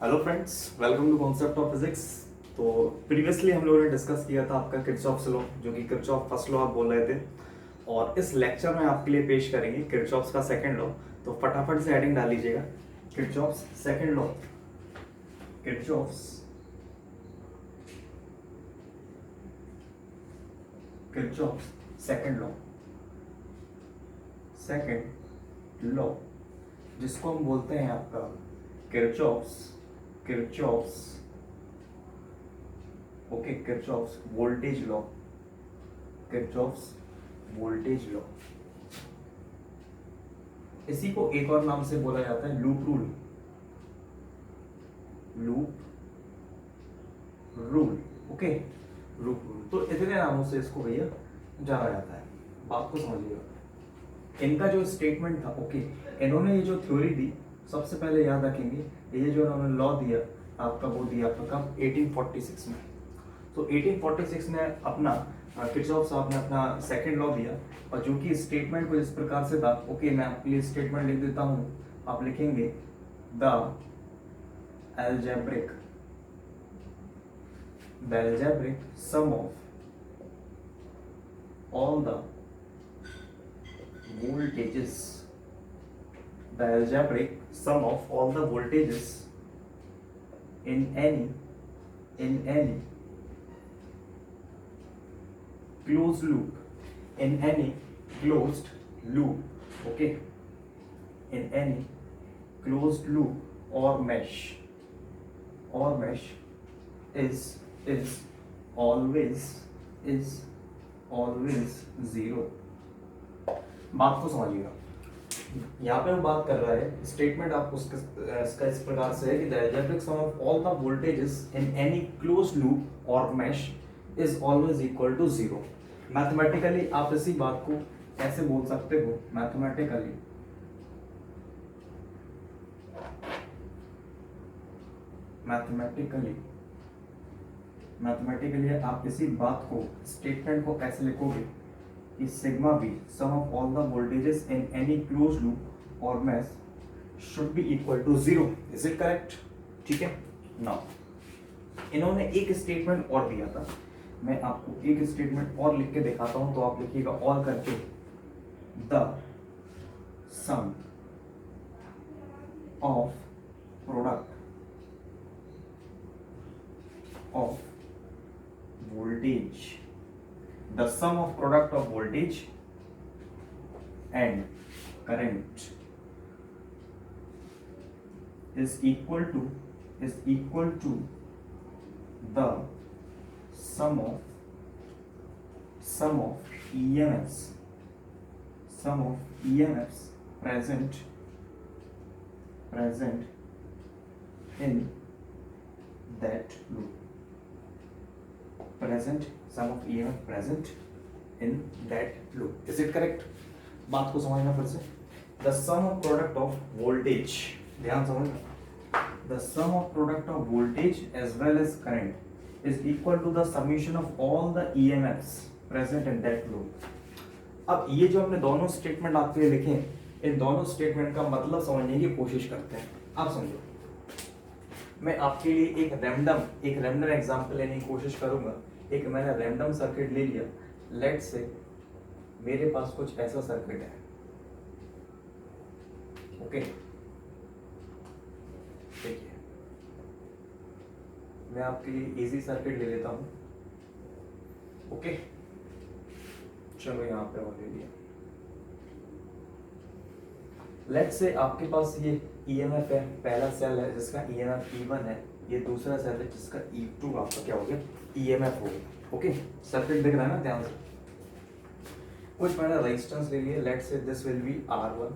Hello friends, welcome to concept of physics. तो previously हम लोगों ने डिस्कस किया था आपका किरचॉफ्स लॉ, जो कि किरचॉफ फर्स्ट लॉ आप बोल रहे थे। और इस लेक्चर में आपके लिए पेश करेंगे किरचॉफ्स का सेकंड लॉ। तो फटाफट से हेडिंग डाल लीजिएगा, Kirchhoff's second law. Kirchhoff's Kirchhoff's second law, second law, जिसको हम बोलते हैं आपका Kirchhoff's Kirchhoff's okay Kirchhoff's voltage law, Kirchhoff's voltage law. इसी को एक और नाम से बोला जाता है loop rule, loop rule. Okay, loop rule. तो इतने नामों से इसको भैया जाना जाता है। बात को समझिएगा, इनका जो स्टेटमेंट था, ओके, इन्होंने ये जो थ्योरी दी, सबसे पहले याद रखेंगे ये जो इन्होंने लॉ दिया आपका, वो दिया आपका कब, 1846 में। तो 1846 में अपना किरचॉफ साहब ने अपना सेकंड लॉ दिया, और जो कि स्टेटमेंट को इस प्रकार से था। ओके, मैं आपके लिए स्टेटमेंट लिख देता हूं, आप लिखेंगे the algebraic sum of all the voltages, the algebraic sum of all the voltages in any closed loop, in any closed loop, okay, in any closed loop or mesh is always zero। बात को समझिएगा, यहाँ पे हम बात कर रहा है, स्टेटमेंट आपको इसका इस प्रकार से है कि the algebraic sum of all the voltages in any closed loop और mesh is always equal to zero. Mathematically आप इसी बात को कैसे बोल सकते हो, मैथमेटिकली आप इसी बात को, स्टेटमेंट को कैसे लिखोगे कि sigma be sum of all the voltages in any closed loop और mesh should be equal to zero. Is it correct? ठीक है। नाउ इन्होंने एक स्टेटमेंट और दिया था, मैं आपको एक स्टेटमेंट और लिख के दिखाता हूं, तो आप लिखिएगा और करके, the sum of product of voltage, the sum of product of voltage and current is equal to the sum of EMFs present in that loop, sum of EMF present in that loop. Is it correct? बात को समझना फिर से, the sum of product of voltage, ध्यान समझना, the sum of product of voltage as well as current is equal to the summation of all the EMFs present in that loop। अब ये जो हमने दोनों स्टेटमेंट आपके लिए लिखे, इन दोनों स्टेटमेंट का मतलब समझने की कोशिश करते हैं। आप समझो, मैं आपके लिए एक रैंडम एग्जांपल लेने की कोशिश करूंगा। एक मैंने रैंडम सर्किट ले लिया, लेट्स से मेरे पास कुछ ऐसा सर्किट है, ओके, देखिए मैं आपके लिए इजी सर्किट ले लेता हूं, ओके, चलो यहां पे और ले लिया। लेट्स से आपके पास ये EMF है, पहला सेल है जिसका EMF E1 है, ये दूसरा सेल है जिसका E2 आपका क्या हो गया, EMF हो गया। ओके, सर्किट दिख रहा है ना ध्यान से। कुछ मैंने रेजिस्टेंस ले लिया, let's say this will be R1,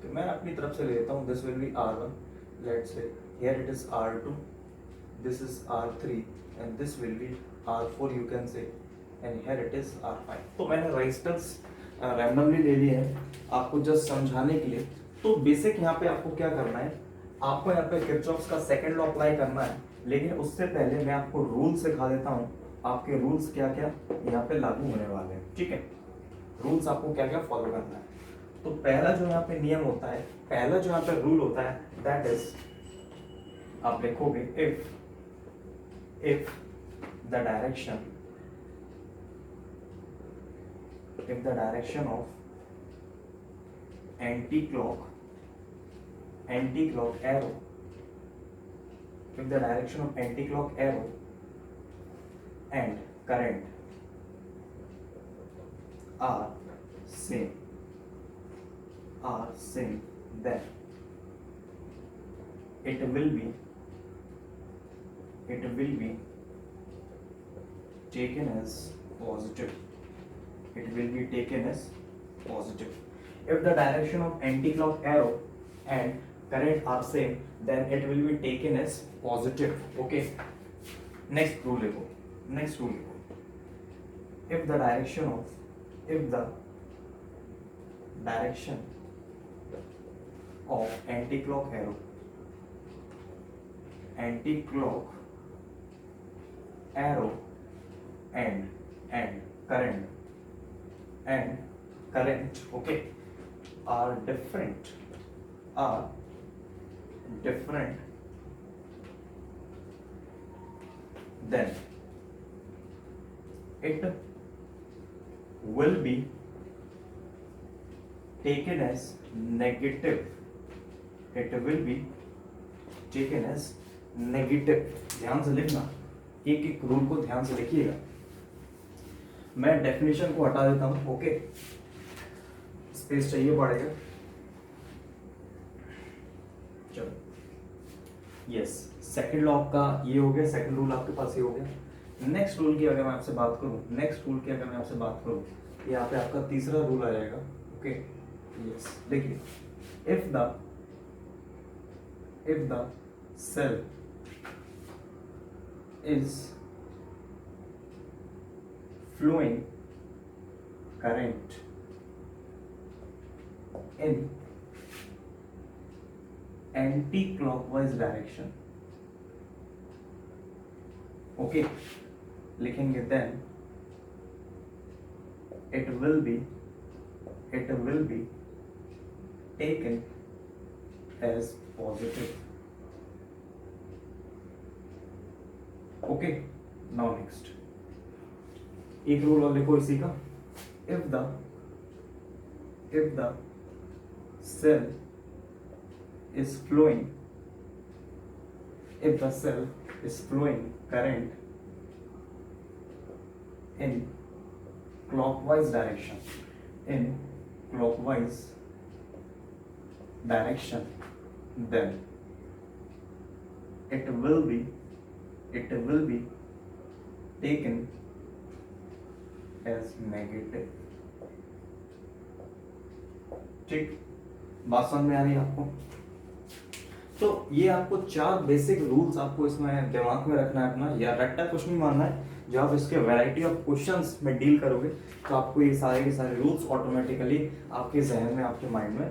तो मैं अपनी तरफ से ले लेता हूँ, this will be R1, let's say here it is R2, this is R3 and this will be R4, you can say, and here it is R5। तो मैंने रेजिस्टेंस रैंडमली ले लिए हैं आपको जस्ट समझाने के लिए। तो बेसिक यहाँ पे आपको क्या करना है, आपको यहाँ पे किरचॉफ्स का सेकंड लॉ अप्लाई करना है, लेकिन उससे पहले मैं आपको रूल सिखा देता हूँ। आपके रूल्स क्या क्या यहाँ पे लागू होने वाले हैं, ठीक है। रूल्स आपको क्या क्या फॉलो करना है। तो पहला जो यहाँ पे नियम होता है, पहला जो यहाँ पे रूल होता है, दैट इज आप लिखोगे if the direction of anti-clock arrow, if the direction of anti-clock arrow and current are same, then it will be taken as positive. It will be taken as positive. If the direction of anti-clock arrow and current are same, then it will be taken as positive. Okay. Next rule देखो. If the direction of anti-clock arrow and current, okay, are different, then it will be taken as negative. ध्यान से लिखना, एक एक rule को ध्यान से लिखिएगा. मैं डेफिनेशन को हटा देता हूं. ओके, स्पेस चाहिए पड़ेगा. चलो, यस, सेकंड लॉ आपका ये हो गया. सेकंड रूल आपके पास ये हो गया. नेक्स्ट रूल की अगर मैं आपसे बात करूं, यहाँ पे आपका तीसरा रूल आ जाएगा. ओके, यस, देखिए, if the cell is flowing current in anti-clockwise direction, okay, लिखेंगे, then it will be taken as positive. Okay, now next एक रूल और लिखो इसी का. If the cell is flowing current in clockwise direction, then it will be taken as negative. ठीक, बात समझ में आ रही है आपको? तो ये आपको 4 बेसिक रूल्स आपको इसमें दिमाग में रखना है अपना, या रट्टा कुछ नहीं मानना है. जब आप इसके वैरायटी ऑफ क्वेश्चंस में डील करोगे तो आपको ये सारे के सारे रूल्स ऑटोमेटिकली आपके जहन में, आपके माइंड में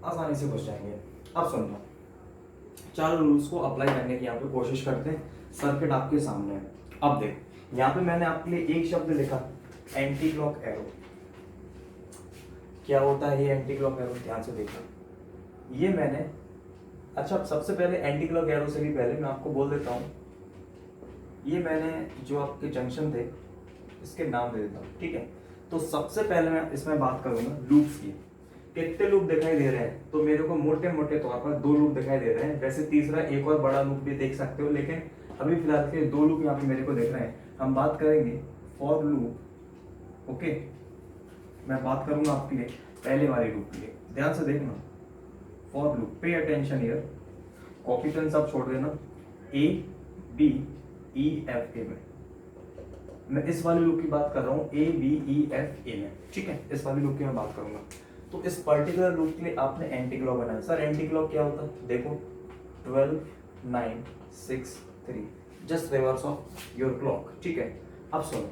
आसानी से घुस जाएंगे. अब सुनो, 4 रूल्स को अप्लाई करने की यहाँ पे कोशिश करते हैं. सर्किट आपके सामने है. अब देख, यहाँ पे मैंने आपके लिए एक शब्द लिखा, एंटी क्लॉक एरो. क्या होता है ये एंटी क्लॉक एरो? ध्यान से देखना. ये मैंने, अच्छा, सबसे पहले एंटी क्लॉक एरो से भी पहले मैं आपको बोल देता हूँ, ये मैंने जो आपके जंक्शन थे इसके नाम दे देता हूँ. ठीक है, तो सबसे पहले मैं इसमें बात करूंगा लूप्स की. कितने लूप दिखाई दे रहे हैं? तो मेरे को मोटे मोटे तौर पर 2 लूप दिखाई दे रहे हैं. वैसे तीसरा एक और बड़ा लूप भी देख सकते हो, लेकिन अभी फिलहाल के 2 लूप यहाँ पे मेरे को दिख रहे हैं. हम बात करेंगे फॉर लूप. ओके, मैं बात करूंगा आपके लिए पहले वाले लूप के लिए. ध्यान से देखना, for loop, pay attention here. Copy pen सब छोड़ देना. A B E F A में मैं इस वाले लूप की बात कर रहा हूँ. A B E F A में, ठीक है, इस वाले लूप की मैं बात करूंगा. तो इस पर्टिकुलर लूप के लिए आपने एंटी क्लॉक बनाया. सर एंटी क्लॉक क्या होता है? देखो, 12 9 6 3, just reverse of your clock. ठीक है, अब सुनो,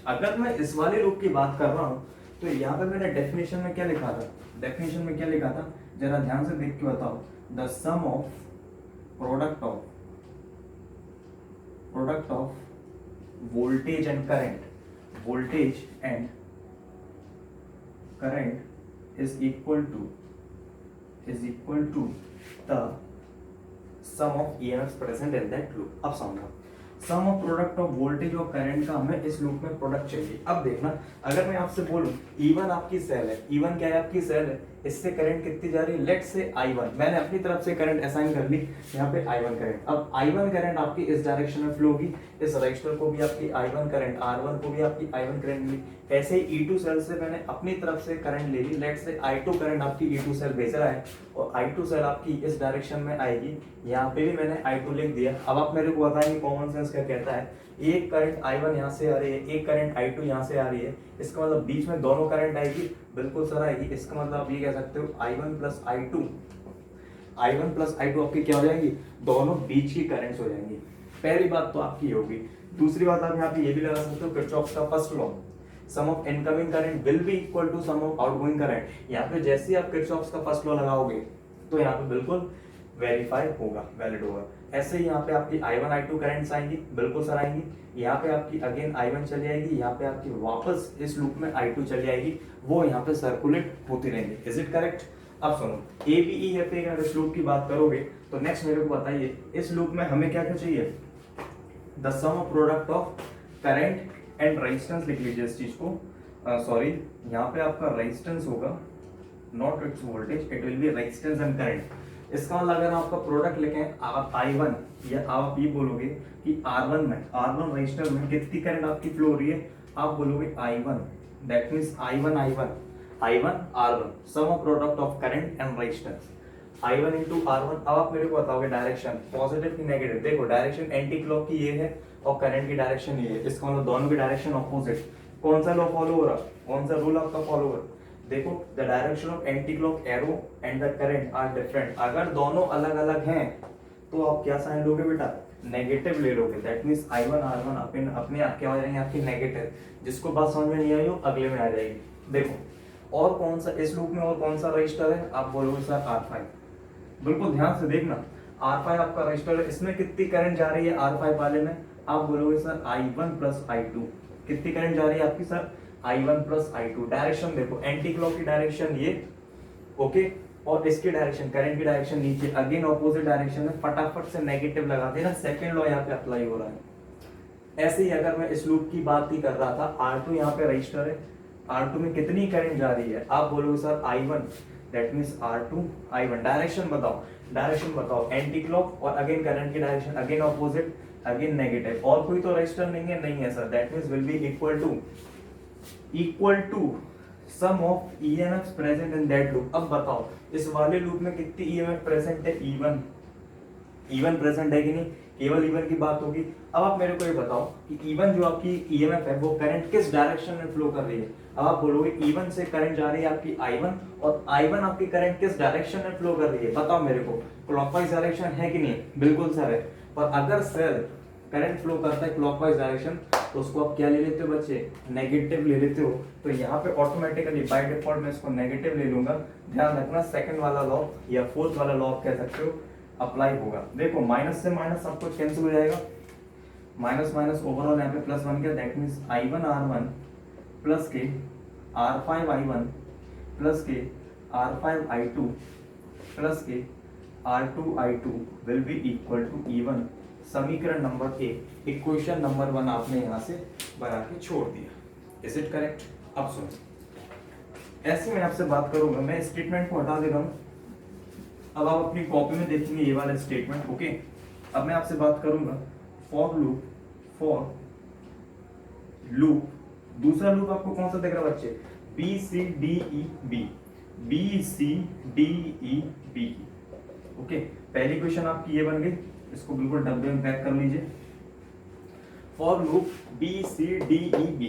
अगर मैं इस वाले लूप की बात कर रहा हूं तो यहाँ पे मैंने डेफिनेशन में क्या लिखा था? जरा ध्यान से देख के बताओ. The sum of product of voltage and current is equal to the sum of EMF present in that loop. अब समझो, sum of product of voltage और करंट का हमें इस लूप में प्रोडक्ट चाहिए। अब देखना, अगर मैं आपसे बोलूं E1 आपकी सेल है, E1 क्या है आपकी सेल है, इससे करंट कितनी जा रही है, लेट्स से I1, मैंने अपनी तरफ से करंट असाइन कर ली यहाँ पे I1 करंट। अब I1 करंट आपकी इस डायरेक्शन में फ्लो होगी, इस रजिस्टर को भी आपकी I1 करंट, R1 को भी आपकी I1 करंट मिली। ऐसे ही E2 सेल से मैंने अपनी तरफ से करंट ले ली, लेट्स से I2 करंट आपकी E2 सेल भेज रहा है और I2 सेल आपकी इस डायरेक्शन में आएगी, यहाँ पे भी मैंने I2 लिख दिया। अब आप मेरे को बताएंगे कॉमन सेंस क्या कहता है, एक करंट I1 यहाँ से आ रही है, एक करंट I2 यहाँ से आ रही है, इसका मतलब बीच में दोनों करंट आएगी, बिल्कुल सर आएगी। इसका मतलब आप ये कह सकते हो I1 प्लस I2 आपकी क्या हो जाएंगी, दोनों बीच की करंट्स हो जाएंगी। पहली बात तो आपकी होगी। दूसरी बात आप यहाँ पे ये भी लगा सकते हो किरचॉफ का first law, sum of incoming current will be equal to sum of outgoing current. यहाँ पे जैसे ही आप किरचॉफ का फर्स्ट लॉ लगाओगे तो यहाँ पे बिल्कुल वेरीफाई होगा, वैलिड होगा। ऐसे ही यहाँ पे आपकी I1 I2 करंट्स आएंगी, बिल्कुल सर आएंगी। यहाँ पे आपकी अगेन I1 चली आएगी, यहाँ पे आपकी वापस इस लूप में I2 चली आएगी, वो यहाँ पे सर्कुलेट होती रहेंगी। Is it correct? अब सुनो, ABEFA अगर इस लूप की बात करोगे तो नेक्स्ट मेरे को बताइए इस लूप में हमें क्या क्या चाहिए, the sum of product of current and resistance लिख लीजिए इस चीज को, सॉरी यहाँ पे आपका रेजिस्टेंस होगा, not it's voltage, it will B resistance and current. इसका मतलब अगर आपका प्रोडक्ट लिखें आप I1 या आप ये बोलोगे कि R1 में, R1 रजिस्टर में कितनी करंट आपकी फ्लो हो रही है, आप बोलोगे I1, that means I1 R1 sum of product of current and resistance I1 into R1। अब आप मेरे को बताओगे डायरेक्शन पॉजिटिव की नेगेटिव। देखो डायरेक्शन एंटी क्लॉक की ये है और करंट की डायरेक्शन ये है, इसका मतलब दोनों की डायरेक्शन ऑपोजिट। कौन सा लॉ फॉलो हो रहा, कौन सा रूल आपका फॉलो हो रहा, देखो the direction of anti clock arrow and the current are different. अगर दोनों अलग अलग हैं तो आप क्या साइन लोगे बेटा, नेगेटिव ले लोगे। दैट मींस I1 R1 अपने आप क्या हो जाएंगे आपकी नेगेटिव। जिसको बात समझ में नहीं आई हो अगले में आ जाएगी। देखो और कौन सा इस लूप में और कौन सा रजिस्टर है, आप बोलोगे सर R5। बिल्कुल ध्यान से देखना, R5 आपका रजिस्टर है, इसमें कितनी करंट जा रही है R5 वाले में, आप बोलोगे सर I1 प्लस I2। कितनी करंट जा रही है आपकी sir I1 plus I2। Direction देखो एंटी क्लॉक की डायरेक्शन ये, ओके, और इसकी डायरेक्शन करंट की डायरेक्शन नीचे, अगेन ऑपोजिट डायरेक्शन में, फटाफट से नेगेटिव लगा देना, सेकंड लॉ यहाँ पे अप्लाई हो रहा है। ऐसे ही अगर मैं इस लूप की बात ही कर रहा था, R2 यहाँ पे रजिस्टर है, R2 में कितनी करंट जा रही है, आप बोलोगे sir I1, that means R2 I1। Direction बताओ एंटी क्लॉक और अगेन करंट की direction, again opposite, again negative. और कोई तो रजिस्टर नहीं है sir, that means will be equal to sum of EMF present in that loop. अब बताओ इस वाले लूप में कितनी EMF प्रेजेंट है, E1 प्रेजेंट है कि नहीं, केवल E1 की बात होगी। अब आप मेरे को ये बताओ कि E1 जो आपकी EMF है वो करंट किस डायरेक्शन में फ्लो कर रही है। अब आप बोलोगे E1 से करंट जा रही है आपकी I1 और I1 आपकी करंट किस डायरेक्शन में फ्लो कर रही है, बताओ मेरे को, क्लॉकवाइज डायरेक्शन है कि नहीं, बिल्कुल सर है। पर अगर सेल करंट फ्लो करता है क्लॉकवाइज डायरेक्शन तो उसको आप क्या ले लेते हो बच्चे, नेगेटिव ले लेते हो। तो यहाँ पे ऑटोमेटिकली बाय डिफॉल्ट मैं इसको नेगेटिव ले लूंगा। ध्यान रखना सेकंड वाला लॉ या फोर्थ वाला लॉ आप कह सकते हो अप्लाई होगा। देखो माइनस से माइनस सब कुछ कैंसिल हो जाएगा, माइनस माइनस ओवरऑल यहाँ पे प्लस बन गया, that means I1 R1 plus के R5 I1 प्लस के R5 I2 प्लस के R2 I2 will be equal to E1। समीकरण नंबर 1, इक्वेशन नंबर 1 आपने यहाँ से बना के छोड़ दिया। Is it correct? अब सुनो, ऐसे मैं आपसे बात करूंगा, मैं स्टेटमेंट को हटा दे रहा हूँ। अब आप अपनी कॉपी में देखेंगे ये वाला स्टेटमेंट, ओके। अब मैं आपसे बात करूंगा फॉर लूप, दूसरा लूप आपको कौन सा दिख रहा है बच्चे, BCDEB, ओके। पहली क्वेश्चन आपकी ये बन गई, इसको बिल्कुल डब्बे में पैक कर लीजिए। फॉर लूप BCDEB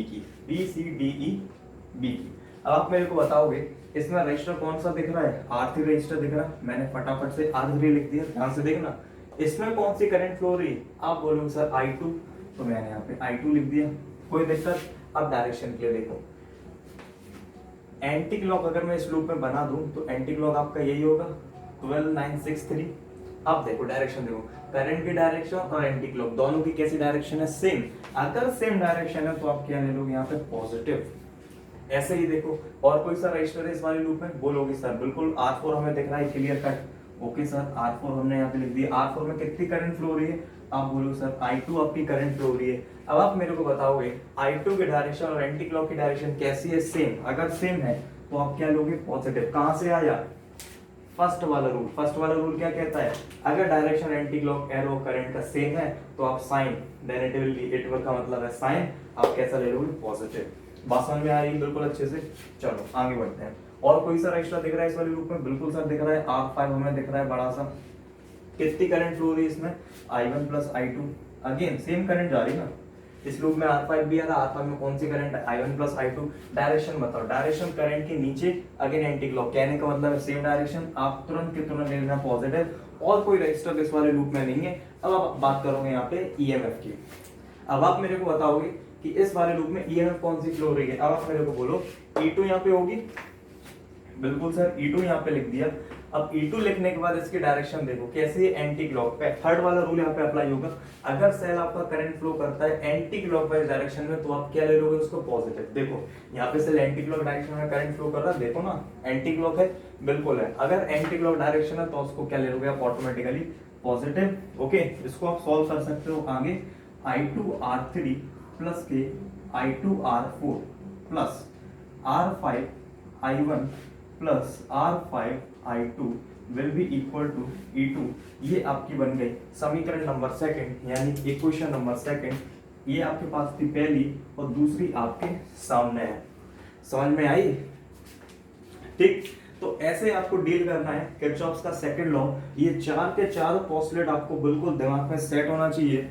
की। अब आप मेरे को बताओगे इसमें रजिस्टर कौन सा दिख रहा है, R3 रजिस्टर दिख रहा है, मैंने फटाफट से R3 लिख दिया। ध्यान से देखना इसमें कौन सी करंट फ्लो हो रही है, आप बोलोगे सर I2, तो मैंने यहाँ पे I2 लिख दिया, कोई दिक्कत। अब डायरेक्शन के लिए देखो, एंटी क्लॉक अगर मैं इस लूप में बना दूं तो एंटी क्लॉक आपका यही होगा 12963। अब देखो डायरेक्शन देखो, करंट की डायरेक्शन और एंटी क्लॉक दोनों की कैसी डायरेक्शन है, सेम। अगर सेम डायरेक्शन है तो आप क्या ले लोगे यहाँ पे, पॉजिटिव। ऐसे ही देखो और कोई सा रजिस्टर है इस वाले लूप में, बोलोगे सर बिल्कुल R4 हमें दिख रहा है clear cut, okay sir, R4 हमने यहाँ पे लिख दिया। R4 में कितनी करंट फ्लो हो रही है? आप बोलो सर I2 आपकी करंट फ्लो हो रही है। अब आप मेरे को बताओगे I2 की डायरेक्शन और एंटी क्लॉक की डायरेक्शन कैसी है? सेम। अगर सेम है तो आप क्या लोगे? पॉजिटिव। कहां से आया? फर्स्ट वाला रूल। फर्स्ट वाला रूल क्या कहता है? अगर direction anti clock arrow current का सेम है तो आप sign, then it will be, it का मतलब है साइन, आप कैसा ले लोगे? पॉजिटिव। बात समझ में आ रही है बिल्कुल अच्छे से? चलो आगे बढ़ते हैं। और कोई सा एक्स्ट्रा दिख रहा है इस वाले लूप में? बिल्कुल सर दिख रहा है, R5 हमें दिख रहा है बड़ा सा। कितनी करंट फ्लो हो रही है इसमें? I1 plus I2। Again same current जा रही है ना, इस लूप में R5 भी आ रहा है। R5 में कौन सी करंट है? I1 plus I2। डायरेक्शन बताओ, डायरेक्शन करंट के नीचे अगेन एंटी क्लॉक, कहने का मतलब है सेम डायरेक्शन, आप तुरंत के तुरंत ले लेना पॉजिटिव। और कोई रजिस्टर इस वाले लूप में नहीं है। अब आप बात करोगे यहाँ पे EMF की। अब आप मेरे को बताओगे कि इस वाले लूप में EMF कौन सी फ्लो हो रही है? अब आप मेरे को बोलो E2 यहाँ पे होगी। बिल्कुल सर, E2 यहाँ पे लिख दिया। अब E2 लिखने के बाद इसकी डायरेक्शन देखो कैसी है? एंटी क्लॉक पे। थर्ड वाला रूल यहाँ पे अप्लाई होगा। अगर सेल आपका करंट फ्लो करता है एंटी क्लॉकवाइज डायरेक्शन में तो आप क्या ले लोगे? उसको पॉजिटिव। देखो यहाँ पे सेल एंटी क्लॉक डायरेक्शन में करंट फ्लो कर रहा है, देखो ना एंटी क्लॉक है, बिल्कुल है। अगर एंटी क्लॉक डायरेक्शन है तो उसको क्या ले लोगे आप? Automatically positive. ओके, इसको आप सॉल्व कर सकते हो आगे। I2R3 प्लस के I2R4 plus R5I1 plus R5I2 will be equal to E2। ये आपकी बन गई समीकरण नंबर सेकंड, यानी इक्वेशन नंबर सेकंड। ये आपके पास थी पहली और दूसरी आपके सामने है। समझ में आई? ठीक, तो ऐसे आपको डील करना है। किरचॉफ्स का सेकंड लॉ, ये चार के चारों पोस्टुलेट आपको बिल्कुल दिमाग में सेट होना चाहिए,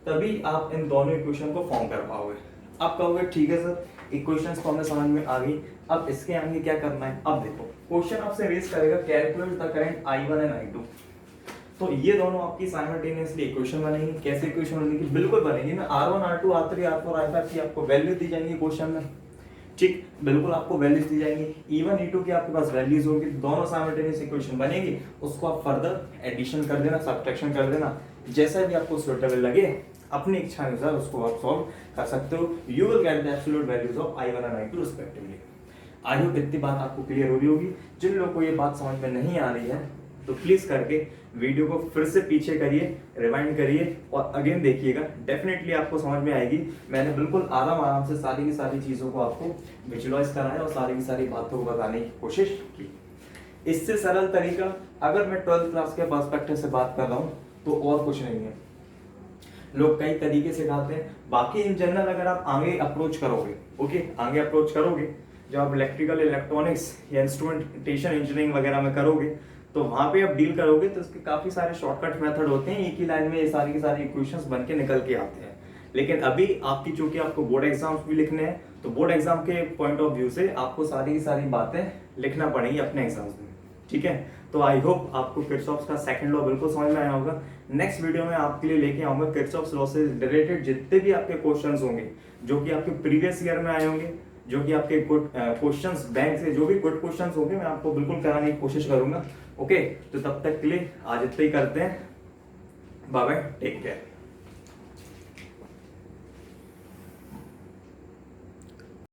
तभी आप इन दोनों इक्वेशन को फॉर्म कर पाओगे। आप कहोगे ठीक है सर, इक्वेशंस तो हमें समझ में आ गई, अब इसके आगे क्या करना है? अब देखो क्वेश्चन आपसे रेज करेगा calculate the current I1 and I2। तो ये दोनों आपकी साइमल्टेनियसली इक्वेशन बनेंगी। कैसे इक्वेशन बनेगी? बिल्कुल बनेगी ना, R1 R2 R3 R4 R5 की आपको वैल्यू दी जाएंगी क्वेश्चन में। ठीक, बिल्कुल आपको वैल्यूज दी जाएंगी। E1 E2 की आपके पास वैल्यूज होंगी, दोनों साइमल्टेनियस इक्वेशन बनेगी। उसको आप फर्दर एडिशन कर देना, सब्ट्रैक्शन कर देना, जैसा भी आपको सुटेबल लगे अपनी इच्छा अनुसार उसको आप सॉल्व कर सकते हो। You will get the absolute values of I1 and I2 respectively. I hope इतनी बात आपको क्लियर हो रही होगी। जिन लोगों को ये बात समझ में नहीं आ रही है तो प्लीज करके वीडियो को फिर से पीछे करिए, रिवाइंड करिए और अगेन देखिएगा, डेफिनेटली आपको समझ में आएगी। मैंने बिल्कुल आराम से सारी की सारी चीजों को आपको विजुअलाइज कराया और सारी की सारी बातों को बताने की कोशिश की। इससे सरल तरीका अगर मैं 12th क्लास के पर्सपेक्टिव से बात कर रहा हूँ तो और कुछ नहीं है। लोग कई तरीके से सिखाते हैं, बाकी इन जनरल अगर आप आगे अप्रोच करोगे, ओके आगे अप्रोच करोगे, जब आप इलेक्ट्रिकल इलेक्ट्रॉनिक्स या इंस्ट्रूमेंटेशन इंजीनियरिंग वगैरह में करोगे तो वहां पे आप डील करोगे तो इसके काफी सारे शॉर्टकट मेथड होते हैं, एक ही लाइन में ये सारी की सारी इक्वेशंस बन के निकल के आते हैं। लेकिन अभी आपकी चूंकि आपको बोर्ड एग्जाम्स भी लिखने हैं तो बोर्ड एग्जाम के पॉइंट ऑफ व्यू से आपको सारी की सारी बातें लिखना पड़ेगी अपने एग्जाम्स में, ठीक है। तो आई होप आपको किरचॉफ्स का सेकंड लॉ बिल्कुल समझ में आया होगा। नेक्स्ट वीडियो में आपके लिए लेके आऊंगा किरचॉफ्स लॉ से रिलेटेड जितने भी आपके क्वेश्चंस होंगे जो कि आपके प्रीवियस ईयर में आए होंगे, जो कि आपके गुड क्वेश्चंस बैंक से जो भी गुड क्वेश्चंस होंगे मैं आपको बिल्कुल कराने की कोशिश करूंगा। ओके, तो तब तक के लिए आज इतना ही करते हैं। Bye bye, take care.